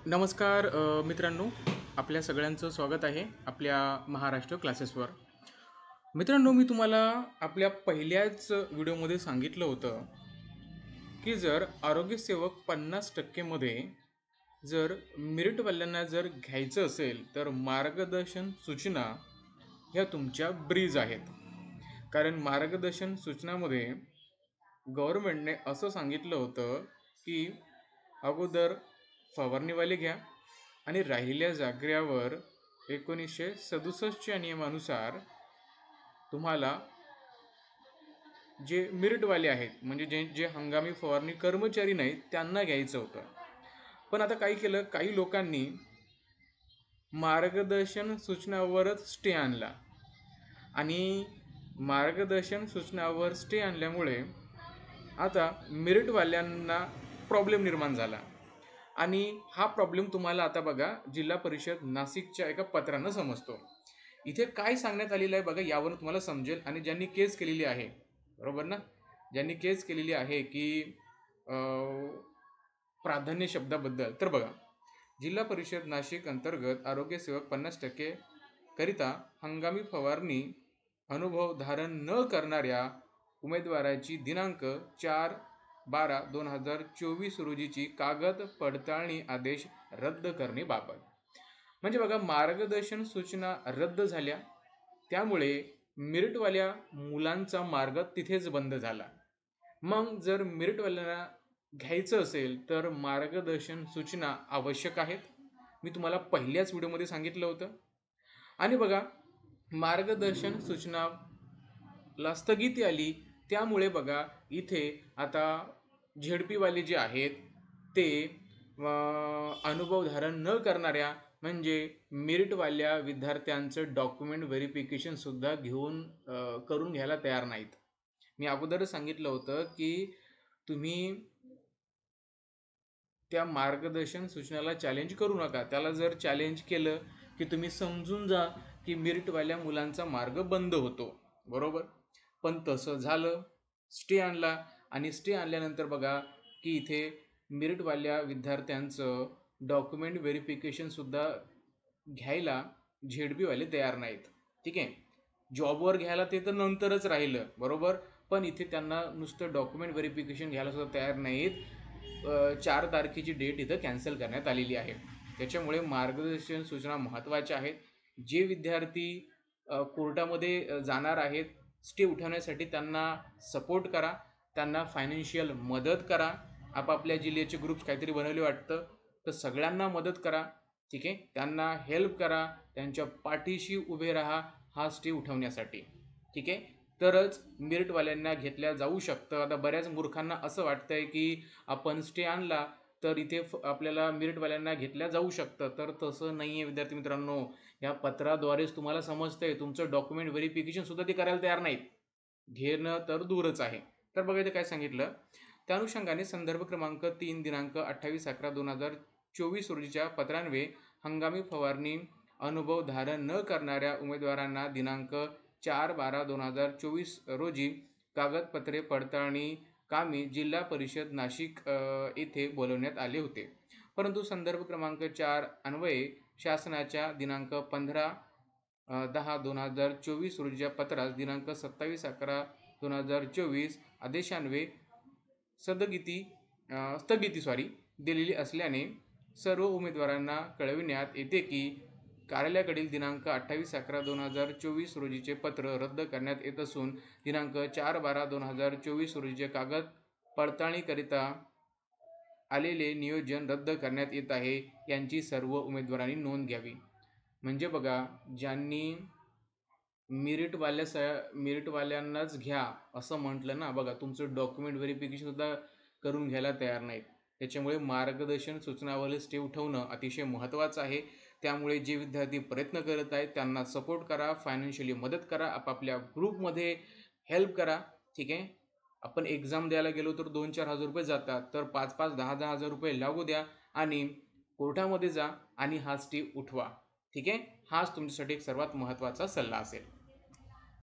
नमस्कार मित्रांनो, आपल्या सगळ्यांचं स्वागत आहे आपल्या महाराष्ट्र क्लासेसवर. मित्रांनो, मी तुम्हाला आपल्या पहिल्याच व्हिडिओमध्ये सांगितलं होतं की जर आरोग्यसेवक 50% मध्ये जर मेरिटवाल्यांना जर घ्यायचं असेल तर मार्गदर्शन सूचना ह्या तुमच्या ब्रीज आहेत. कारण मार्गदर्शन सूचनामध्ये गव्हर्नमेंटने असं सांगितलं होतं की अगोदर फवारणीवाले घ्या आणि राहिलेल्या जागेवर 1967च्या नियमानुसार तुम्हाला जे मेरिटवाले आहेत म्हणजे जे जे हंगामी फवारणी कर्मचारी नाहीत त्यांना घ्यायचं होतं. पण आता काय केलं, काही लोकांनी मार्गदर्शन सूचनावरच स्टे आणला आणि मार्गदर्शन सूचनावर स्टे आणल्यामुळे आता मेरिटवाल्यांना प्रॉब्लेम निर्माण झाला. आणि हा प्रॉब्लेम तुम्हाला आता बघा जिल्हा परिषद नाशिकच्या एका पत्रानं समजतो. इथे काय सांगण्यात आलेलं आहे बघा, यावरून तुम्हाला समजेल. आणि ज्यांनी केस केलेली आहे, बरोबर ना, ज्यांनी केस केलेली आहे की प्राधान्य शब्दाबद्दल, तर बघा, जिल्हा परिषद नाशिक अंतर्गत आरोग्यसेवक 50% करिता हंगामी फवारणी अनुभव धारण न करणाऱ्या उमेदवाराची दिनांक 4/12/2024 रोजीची कागद पडताळणी आदेश रद्द करण्याबाबत. म्हणजे बघा, मार्गदर्शन सूचना रद्द झाल्या, त्यामुळे मेरिटवाल्या मुलांचा मार्ग तिथेच बंद झाला. मग जर मेरिटवाल्यांना घ्यायचं असेल तर मार्गदर्शन सूचना आवश्यक आहेत. मी तुम्हाला पहिल्याच व्हिडिओमध्ये सांगितलं होतं. आणि बघा, मार्गदर्शन सूचनाला स्थगिती आली, त्यामुळे बघा इथे आता झेडपीवाले जे आहेत ते अनुभव धारण न करणाऱ्या म्हणजे मेरिटवाल्या विद्यार्थ्यांचं डॉक्युमेंट व्हेरिफिकेशनसुद्धा करून घ्यायला तयार नाहीत. मी अगोदरच सांगितलं होतं की तुम्ही त्या मार्गदर्शन सूचनाला चॅलेंज करू नका. त्याला जर चॅलेंज केलं की तुम्ही समजून जा की मेरिटवाल्या मुलांचा मार्ग बंद होतो, बरोबर. पण तसं झालं, स्टे आणला. आणि स्टे आणल्यानंतर बघा की इथे मेरिटवाल्या विद्यार्थ्यांचं डॉक्युमेंट व्हेरिफिकेशनसुद्धा घ्यायला झेडपीवाले तयार नाहीत. ठीक आहे, जॉबवर घ्यायला ते तर नंतरच राहिलं, बरोबर. पण इथे त्यांना नुसतं डॉक्युमेंट व्हेरिफिकेशन घ्यायला सुद्धा तयार नाहीत. 4 तारखेची डेट इथं कॅन्सल करण्यात आलेली आहे. त्याच्यामुळे मार्गदर्शन सूचना महत्त्वाच्या आहेत. जे विद्यार्थी कोर्टामध्ये जाणार आहेत स्टे उठवण्यासाठी, त्यांना सपोर्ट करा, त्यांना फायनान्शियल मदत करा. आपापल्या जिल्ह्याचे ग्रुप्स काहीतरी बनवले वाटतं, तर सगळ्यांना मदत करा. ठीक आहे, त्यांना हेल्प करा, त्यांच्या पाठीशी उभे राहा हा स्टे उठवण्यासाठी. ठीक आहे, तरच मेरिटवाल्यांना घेतल्या जाऊ शकतं. आता बऱ्याच मूर्खांना असं वाटतंय की आपण स्टे आणला तर इथे आपल्याला मेरिटवाल्यांना घेतल्या जाऊ शकतं, तर तसं नाही आहे विद्यार्थी मित्रांनो. या पत्राद्वारेच तुम्हाला समजतंय तुमचं डॉक्युमेंट व्हेरिफिकेशनसुद्धा ते करायला तयार नाहीत, घेणं तर दूरच आहे. तर बघा इथे काय सांगितलं, त्या अनुषंगाने संदर्भ क्रमांक 3 दिनांक 28/11/2024 रोजीच्या पत्रान्वये हंगामी फवारणी अनुभव धारण न करणाऱ्या उमेदवारांना दिनांक 4/12/2024 रोजी कागदपत्रे पडताळणी कामी जिल्हा परिषद नाशिक येथे बोलवण्यात आले होते. परंतु संदर्भ क्रमांक 4 अन्वये शासनाच्या दिनांक 15/10/2024 रोजीच्या पत्रास दिनांक 27/11/2024 आदेशान्वये स्थगिती दिलेली असल्याने सर्व उमेदवारांना कळविण्यात येते की कार्यालयाकडील दिनांक 28/11/2024 रोजीचे पत्र रद्द करण्यात येत असून दिनांक 4/12/2024 रोजीचे कागद पडताळणीकरिता आलेले नियोजन रद्द करण्यात येत आहे, यांची सर्व उमेदवारांनी नोंद घ्यावी. म्हणजे बघा, ज्यांनी मेरिटवाल्यांनाच घ्या असं म्हटलं ना, बघा तुमचं डॉक्युमेंट व्हेरिफिकेशनसुद्धा करून घ्यायला तयार नाहीत. त्याच्यामुळे मार्गदर्शन सूचनावरील स्टे उठवणं अतिशय महत्त्वाचं आहे. त्यामुळे जे विद्यार्थी प्रयत्न करत आहेत त्यांना सपोर्ट करा, फायनान्शियली मदत करा, आपापल्या ग्रुपमध्ये हेल्प करा. ठीक आहे, आपण एक्झाम द्यायला गेलो तर 2-4 हजार रुपये जातात, तर 5-5, 10-10 हजार रुपये लागू द्या आणि कोर्टामध्ये जा आणि हा स्टे उठवा. ठीक आहे, हाच तुमच्यासाठी एक सर्वात महत्त्वाचा सल्ला असेल.